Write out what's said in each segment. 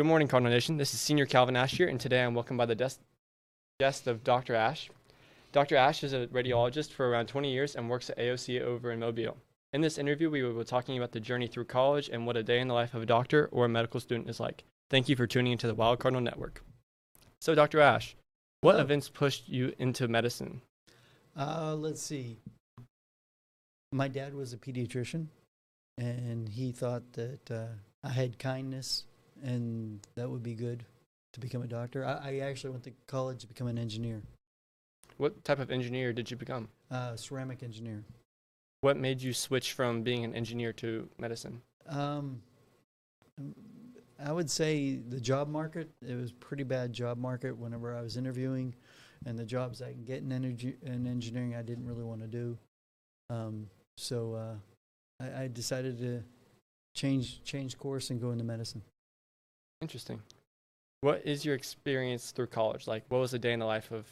morning, Cardinal Nation. This is Senior Calvin Ashe here, and today I'm welcomed by the guest of Dr. Ashe. Dr. Ashe is a radiologist for around 20 years and works at AOC over in Mobile. In this interview, we will be talking about the journey through college and what a day in the life of a doctor or a medical student is like. Thank you for tuning into the Wild Cardinal Network. So, Dr. Ashe, what events pushed you into medicine? Let's see. My dad was a pediatrician, and he thought that I had kindness, and that would be good to become a doctor. I actually went to college to become an engineer. What type of engineer did you become? Ceramic engineer. What made you switch from being an engineer to medicine? I would say the job market. It was a pretty bad job market whenever I was interviewing, and the jobs I can get in engineering I didn't really want to do. So I decided to change course and go into medicine. Interesting. What is your experience through college? Like, what was a day in the life of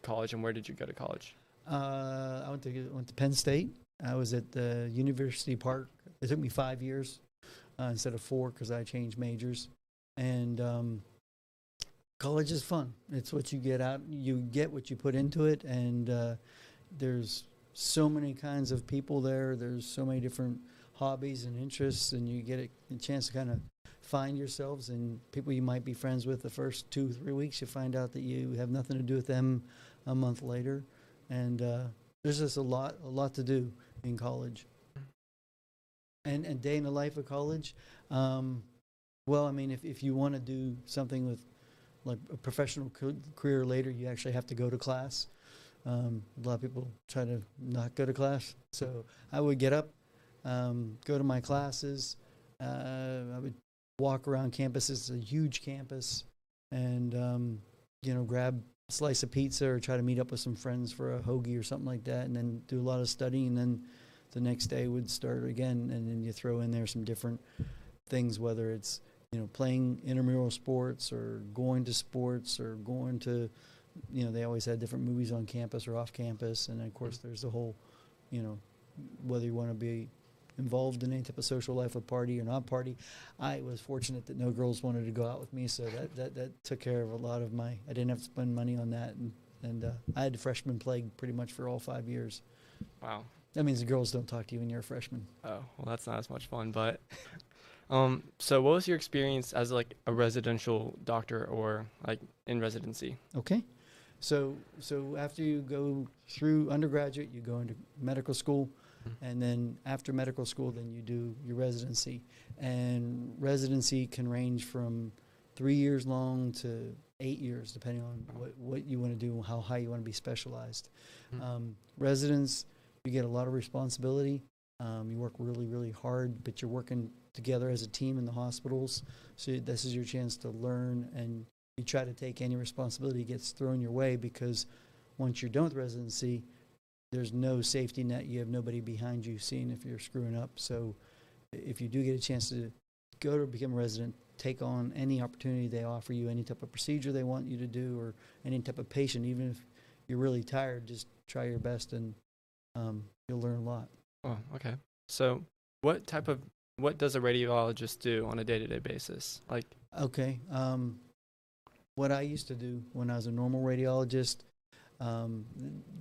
college, and where did you go to college? I went to Penn State. I was at the University Park. It took me 5 years instead of 4 because I changed majors. And college is fun. It's what you get out. You get what you put into it, and there's so many kinds of people there. There's so many different hobbies and interests, and you get a chance to kind of find yourselves and people you might be friends with the first 2-3 weeks. You find out that you have nothing to do with them a month later, and there's just a lot to do in college. And day in the life of college, well, I mean, if you want to do something with like a professional career later, you actually have to go to class. A lot of people try to not go to class, so I would get up, go to my classes. I would walk around campus. It's a huge campus, and grab a slice of pizza or try to meet up with some friends for a hoagie or something like that, and then do a lot of studying. And then the next day would start again, and then you throw in there some different things, whether it's playing intramural sports or going to sports or going to, they always had different movies on campus or off campus, and of course there's the whole, whether you want to be involved in any type of social life, a party or not party. I was fortunate that no girls wanted to go out with me, so that took care of a lot of I didn't have to spend money on that, and I had the freshman plague pretty much for all 5 years. Wow. That means the girls don't talk to you when you're a freshman. Oh, well, that's not as much fun, but so what was your experience as like a residential doctor or like in residency? Okay. So after you go through undergraduate, you go into medical school, and then after medical school, then you do your residency. And residency can range from 3 years long to 8 years, depending on what you want to do and how high you want to be specialized. Residence, you get a lot of responsibility. You work really, really hard, but you're working together as a team in the hospitals. So this is your chance to learn, and you try to take any responsibility that gets thrown your way, because once you're done with residency, there's no safety net. You have nobody behind you seeing if you're screwing up. So if you do get a chance to go to become a resident, take on any opportunity they offer you, any type of procedure they want you to do, or any type of patient, even if you're really tired, just try your best, and you'll learn a lot. Oh, okay. So what does a radiologist do on a day-to-day basis? Like, okay. What I used to do when I was a normal radiologist,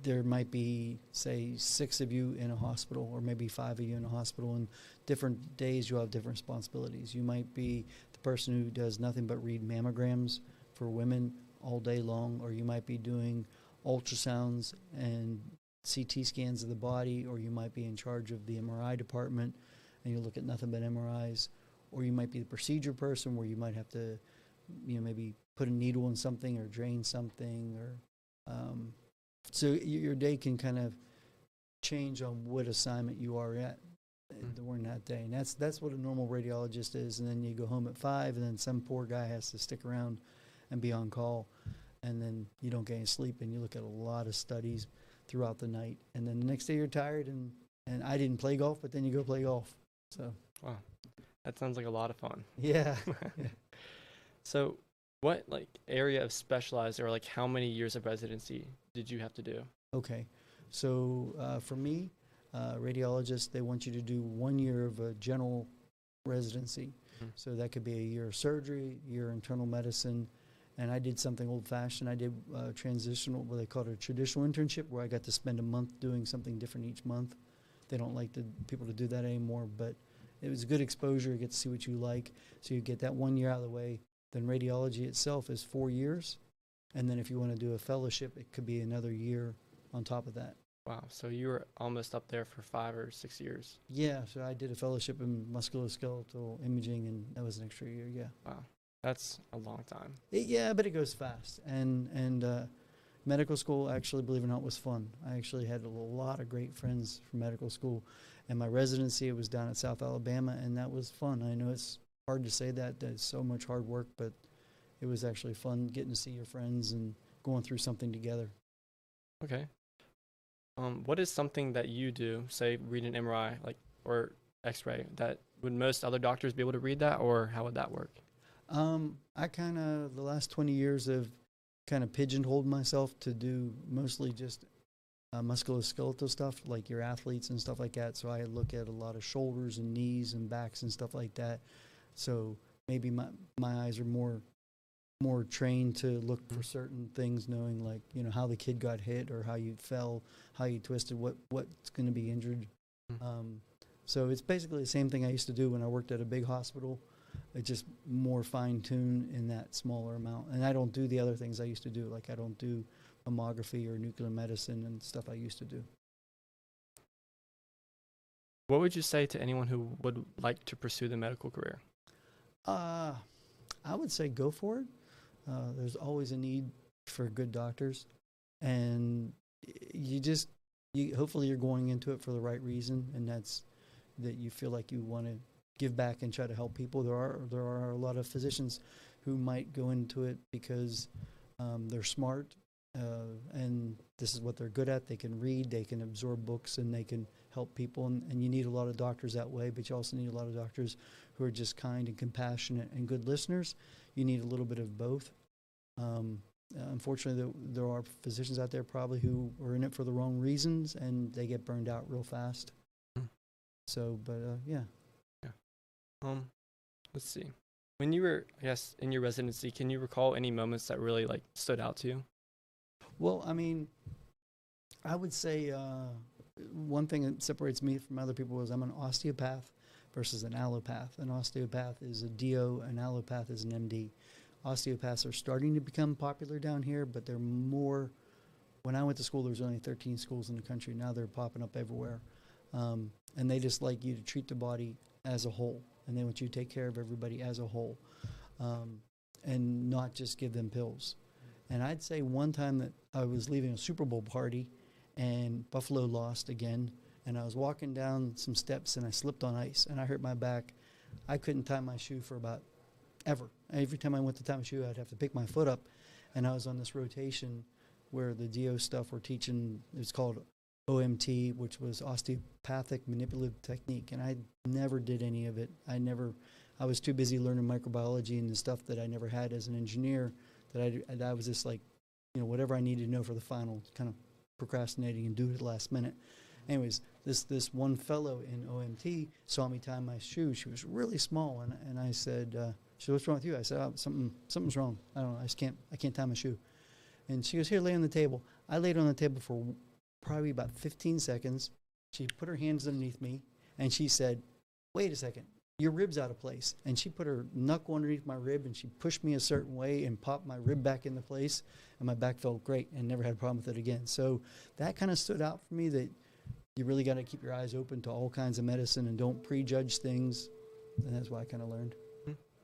there might be, say, 6 of you in a hospital, or maybe 5 of you in a hospital, and different days you'll have different responsibilities. You might be the person who does nothing but read mammograms for women all day long, or you might be doing ultrasounds and CT scans of the body, or you might be in charge of the MRI department, and you look at nothing but MRIs, or you might be the procedure person where you might have to, maybe put a needle in something or drain something, or so your day can kind of change on what assignment you are at during that day, and that's what a normal radiologist is. And then you go home at 5, and then some poor guy has to stick around and be on call, and then you don't get any sleep, and you look at a lot of studies throughout the night, and then the next day you're tired, and I didn't play golf, but then you go play golf. So wow, that sounds like a lot of fun. Yeah. Yeah. So what area of specialized, or how many years of residency did you have to do? Okay, so for me, radiologists, they want you to do 1 year of a general residency. Mm. So that could be a year of surgery, year of internal medicine. And I did something old-fashioned. I did transitional, what they call it a traditional internship, where I got to spend a month doing something different each month. They don't like people to do that anymore, but it was good exposure. You get to see what you like. So you get that 1 year out of the way. Then radiology itself is 4 years. And then if you want to do a fellowship, it could be another year on top of that. Wow. So you were almost up there for 5 or 6 years. Yeah, so I did a fellowship in musculoskeletal imaging, and that was an extra year, yeah. Wow. That's a long time. Yeah, but it goes fast. And medical school, actually, believe it or not, was fun. I actually had a lot of great friends from medical school. And my residency, it was down at South Alabama, and that was fun. I know it's hard to say that. There's so much hard work, but it was actually fun getting to see your friends and going through something together. Okay. What is something that you do, say read an MRI or X-ray, that would most other doctors be able to read that, or how would that work? I kind of, the last 20 years, have kind of pigeonholed myself to do mostly just musculoskeletal stuff, like your athletes and stuff like that. So I look at a lot of shoulders and knees and backs and stuff like that. So maybe my eyes are more trained to look for certain things, knowing like, you know, how the kid got hit or how you fell, how you twisted, what's going to be injured. So it's basically the same thing I used to do when I worked at a big hospital. It's just more fine-tuned in that smaller amount. And I don't do the other things I used to do. Like I don't do mammography or nuclear medicine and stuff I used to do. What would you say to anyone who would like to pursue the medical career? I would say go for it. There's always a need for good doctors. And hopefully you're going into it for the right reason, and that's that you feel like you want to give back and try to help people. There are a lot of physicians who might go into it because they're smart and this is what they're good at. They can read, they can absorb books, and they can help people. And you need a lot of doctors that way, but you also need a lot of doctors who are just kind and compassionate and good listeners. You need a little bit of both. Unfortunately, there are physicians out there probably who are in it for the wrong reasons, and they get burned out real fast. So, but yeah. Let's see. When you were, I guess, in your residency, can you recall any moments that really stood out to you? Well, I mean, I would say one thing that separates me from other people is I'm an osteopath versus an allopath. An osteopath is a DO, an allopath is an MD. Osteopaths are starting to become popular down here, but they're more. When I went to school, there was only 13 schools in the country. Now they're popping up everywhere. And they just like you to treat the body as a whole. And they want you to take care of everybody as a whole, and not just give them pills. And I'd say one time that I was leaving a Super Bowl party, and Buffalo lost again, and I was walking down some steps, and I slipped on ice, and I hurt my back. I couldn't tie my shoe for about ever. Every time I went to tie my shoe, I'd have to pick my foot up, and I was on this rotation where the DO stuff were teaching, it's called OMT, which was osteopathic manipulative technique, and I never did any of it. I was too busy learning microbiology and the stuff that I never had as an engineer, that I was just like, you know, whatever I needed to know for the final, kind of procrastinating and do it at the last minute. Anyways, this one fellow in OMT saw me tie my shoe. She was really small, and I said, she said, "What's wrong with you?" I said, "Oh, something's wrong. I don't know. I can't tie my shoe." And she goes, "Here, lay on the table." I laid on the table for probably about 15 seconds. She put her hands underneath me, and she said, "Wait a second, your rib's out of place." And she put her knuckle underneath my rib, and she pushed me a certain way and popped my rib back into place, and my back felt great and never had a problem with it again. So that kind of stood out for me, that you really got to keep your eyes open to all kinds of medicine and don't prejudge things. And that's what I kind of learned.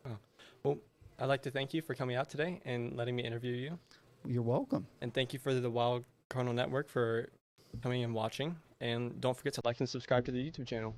Oh. Well, I'd like to thank you for coming out today and letting me interview you. You're welcome. And thank you for the Wild Cardinal Network for coming and watching. And don't forget to like and subscribe to the YouTube channel.